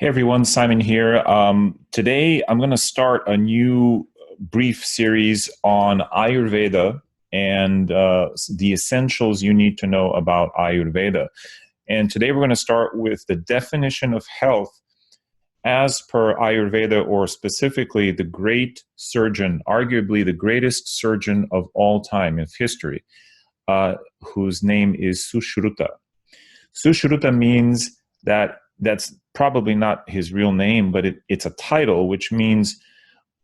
Hey everyone, Simon here. Today I'm going to start a new brief series on Ayurveda and the essentials you need to know about Ayurveda. And today we're going to start with the definition of health as per Ayurveda, or specifically the great surgeon, arguably the greatest surgeon of all time of history, whose name is Sushruta. Sushruta means that's probably not his real name, but it's a title which means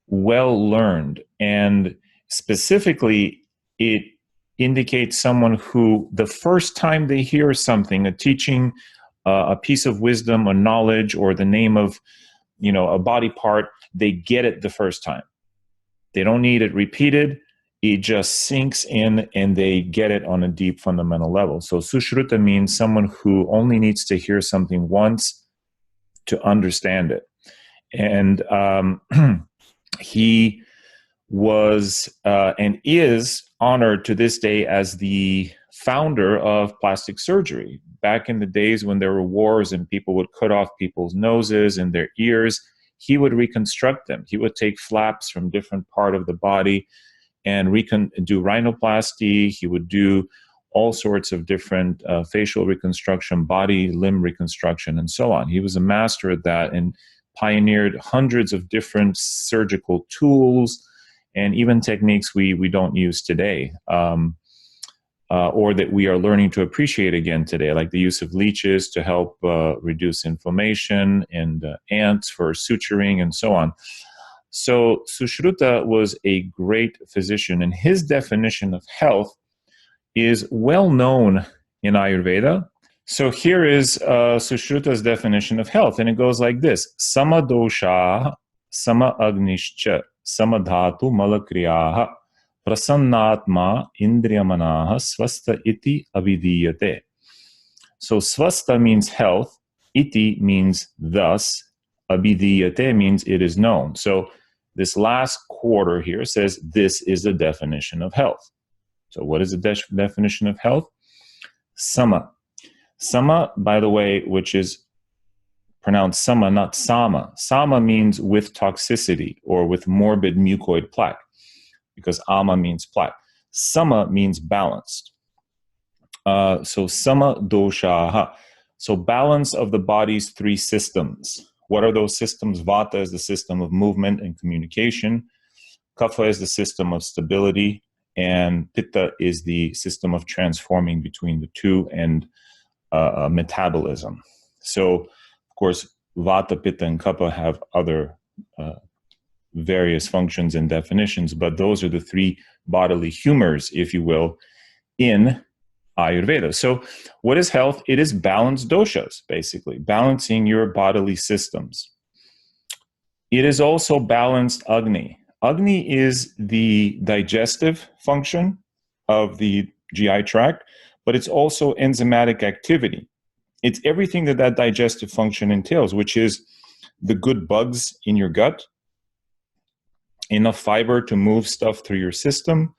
well learned. And specifically, it indicates someone who, the first time they hear something, a teaching, a piece of wisdom, a knowledge, or the name of, a body part, they get it the first time. They don't need it repeated. It just sinks in and they get it on a deep fundamental level. So Sushruta means someone who only needs to hear something once to understand it. And he was and is honored to this day as the founder of plastic surgery. Back in the days when there were wars and people would cut off people's noses and their ears, he would reconstruct them. He would take flaps from different part of the body and do rhinoplasty. He would do all sorts of different facial reconstruction, body, limb reconstruction, and so on. He was a master at that and pioneered hundreds of different surgical tools and even techniques we don't use today, or that we are learning to appreciate again today, like the use of leeches to help reduce inflammation, and ants for suturing, and so on. So Sushruta was a great physician, and his definition of health is well known in Ayurveda. So here is Sushruta's definition of health, and it goes like this: Sama dosha, sama agnishcha, sama dhatu malakriyaha, prasannatma indriyamanaha, swasta iti avidiyate. So swasta means health, iti means thus, abhidiyate means it is known. So this last quarter here says this is the definition of health. So what is the definition of health? Sama. Sama, by the way, which is pronounced sama, not sama. Sama means with toxicity or with morbid mucoid plaque, because ama means plaque. Sama means balanced. So sama doshaha. So balance of the body's three systems. What are those systems? Vata is the system of movement and communication. Kapha is the system of stability. And Pitta is the system of transforming between the two, and metabolism. So, of course, Vata, Pitta, and Kapha have other various functions and definitions, but those are the three bodily humors, if you will, in Ayurveda. So what is health? It is balanced doshas, basically, balancing your bodily systems. It is also balanced Agni. Agni is the digestive function of the GI tract, but it's also enzymatic activity. It's everything that digestive function entails, which is the good bugs in your gut, enough fiber to move stuff through your system,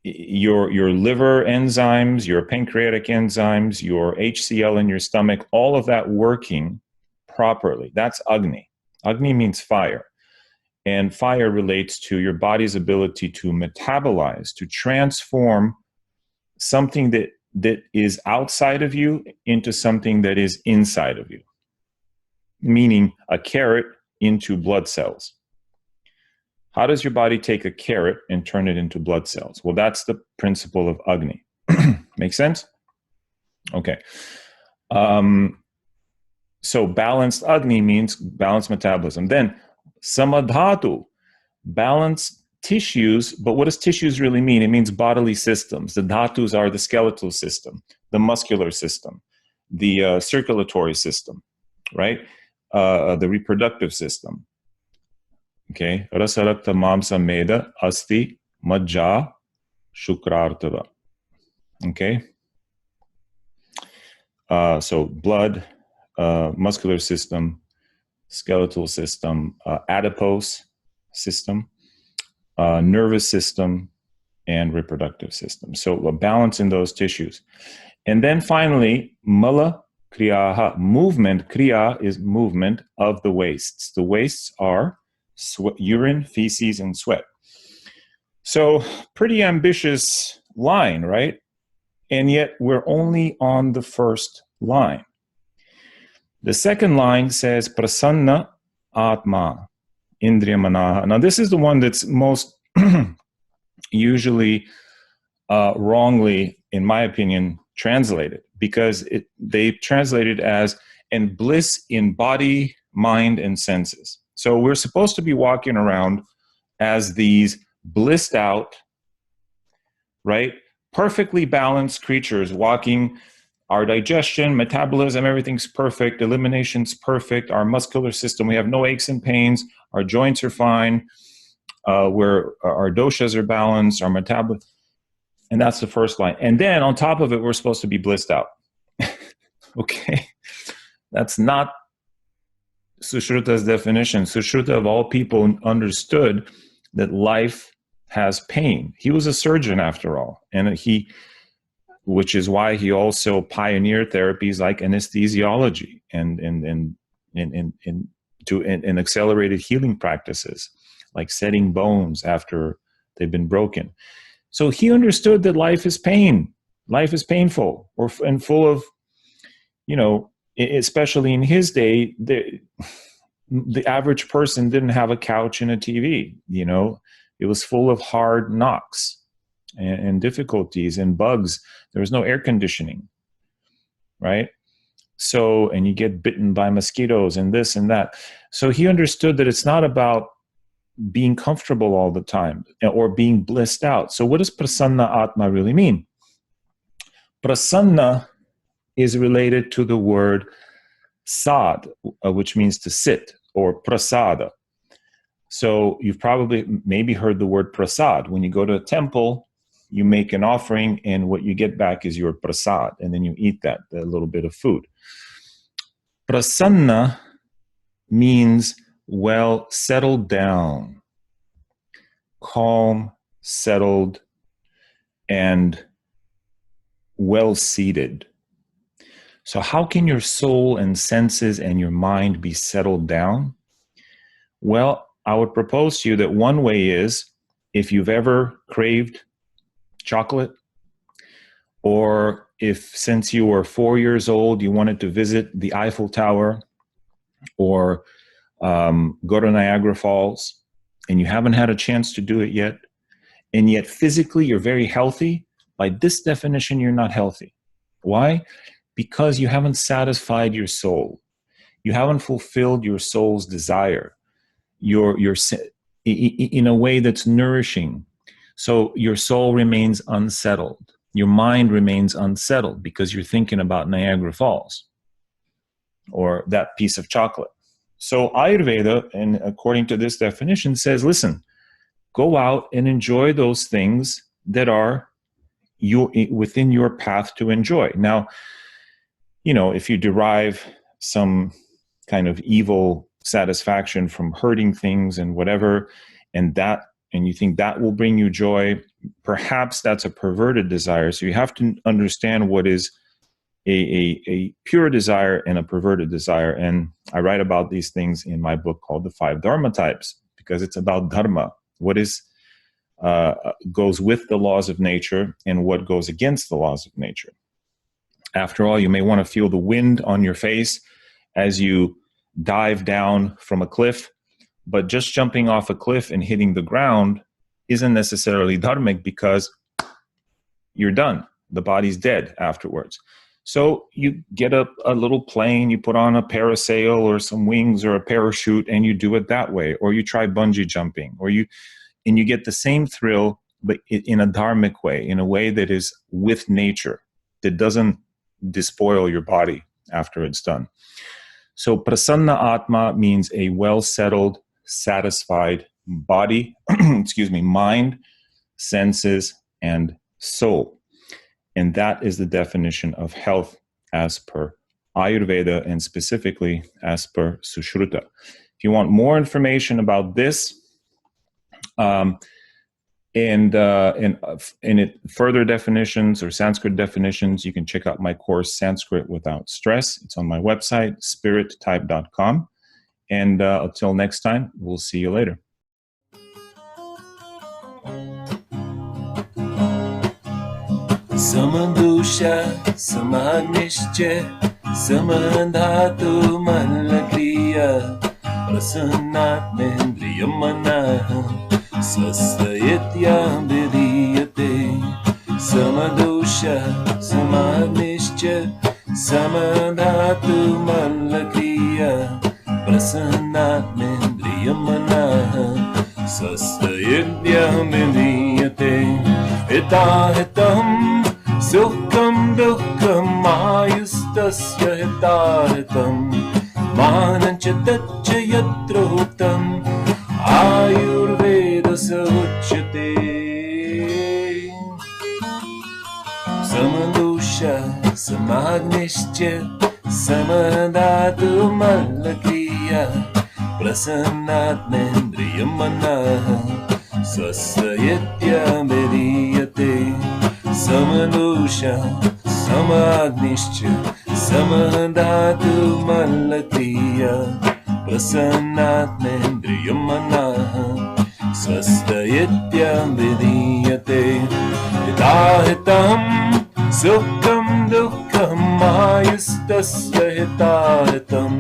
your liver enzymes, your pancreatic enzymes, your HCl in your stomach, all of that working properly. That's Agni. Agni means fire. And fire relates to your body's ability to metabolize, to transform something that is outside of you into something that is inside of you. Meaning a carrot into blood cells. How does your body take a carrot and turn it into blood cells? Well, that's the principle of Agni. Make sense? Okay. So balanced Agni means balanced metabolism. Then Samadhatu, balanced tissues. But what does tissues really mean? It means bodily systems. The dhatus are the skeletal system, the muscular system, the circulatory system, right? The reproductive system. Okay, Rasarakta Mamsa Meda Asti Majja Shukrartava. Okay, so blood, muscular system, skeletal system, adipose system, nervous system, and reproductive system. So a balance in those tissues. And then finally, Mala Kriyaha, movement. Kriya is movement of the wastes. The wastes are urine, feces, and sweat. So pretty ambitious line, right? And yet we're only on the first line. The second line says prasanna atma indriya manaha. Now this is the one that's most usually wrongly, in my opinion, translated, because they translate it as "and bliss in body, mind, and senses." So we're supposed to be walking around as these blissed out, right, perfectly balanced creatures, walking. Our digestion, metabolism, everything's perfect. Elimination's perfect. Our muscular system, we have no aches and pains. Our joints are fine. Our doshas are balanced. Our metabolism. And that's the first line. And then on top of it, we're supposed to be blissed out. Okay? That's not Sushruta's definition. Sushruta, of all people, understood that life has pain. He was a surgeon, after all. And which is why he also pioneered therapies like anesthesiology and accelerated healing practices, like setting bones after they've been broken. So he understood that life is pain. Life is painful and full of, especially in his day, the average person didn't have a couch and a TV. It was full of hard knocks and difficulties and bugs. There was no air conditioning, right? So, and you get bitten by mosquitoes and this and that. So he understood that it's not about being comfortable all the time or being blissed out. So what does prasanna atma really mean? Prasanna is related to the word sad, which means to sit, or prasada. So you've probably maybe heard the word prasad. When you go to a temple, you make an offering, and what you get back is your prasad, and then you eat that little bit of food. Prasanna means well settled down, calm, settled, and well seated. So how can your soul and senses and your mind be settled down? Well, I would propose to you that one way is, if you've ever craved chocolate, or if since you were 4 years old you wanted to visit the Eiffel Tower or go to Niagara Falls, and you haven't had a chance to do it yet, and yet physically you're very healthy, by this definition you're not healthy. Why? Because you haven't satisfied your soul. You haven't fulfilled your soul's desire. You're in a way that's nourishing. So your soul remains unsettled. Your mind remains unsettled because you're thinking about Niagara Falls or that piece of chocolate. So Ayurveda, and according to this definition, says, listen, go out and enjoy those things that are within your path to enjoy. Now, if you derive some kind of evil satisfaction from hurting things and whatever, and you think that will bring you joy, perhaps that's a perverted desire. So you have to understand what is a pure desire and a perverted desire. And I write about these things in my book called The 5 Dharma Types, because it's about Dharma. What goes with the laws of nature and what goes against the laws of nature. After all, you may want to feel the wind on your face as you dive down from a cliff, but just jumping off a cliff and hitting the ground isn't necessarily dharmic, because you're done. The body's dead afterwards. So you get a little plane, you put on a parasail or some wings or a parachute, and you do it that way. Or you try bungee jumping, and you get the same thrill, but in a dharmic way, in a way that is with nature, that doesn't despoil your body after it's done. So prasanna atma means a well-settled, satisfied body, mind, senses, and soul. And that is the definition of health as per Ayurveda, and specifically as per Sushruta. If you want more information about this, And further definitions or Sanskrit definitions, you can check out my course, Sanskrit Without Stress. It's on my website, spirittype.com. And until next time, we'll see you later. Samadosha, Samadnishcha, Samadhatu Malakriya, Prasannatmendriyamanaha, Sasayitya Vidiyate. Samadosha, Samadnishcha, Samadhatu Malakriya, Prasannatmendriyamanaha, Sasayitya Vidiyate. Hitahitam Sukham dukham ayustasya hitahitam manancha taccha yatra huktam Ayurveda sauchyate. Samadosha samagnischa samadhatu malakriya prasannatmendriyamanaha sasayitya mediyate. Samadosha, Samagnischa, Samadhatu Malakriya, Prasannatmendriyamanaha, Sastayitya Vidiyate. Hitahitam, Sukham Dukham Ayustasya hitahitam,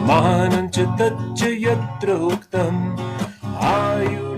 Manancha Taccha Yatra Uktam Ayu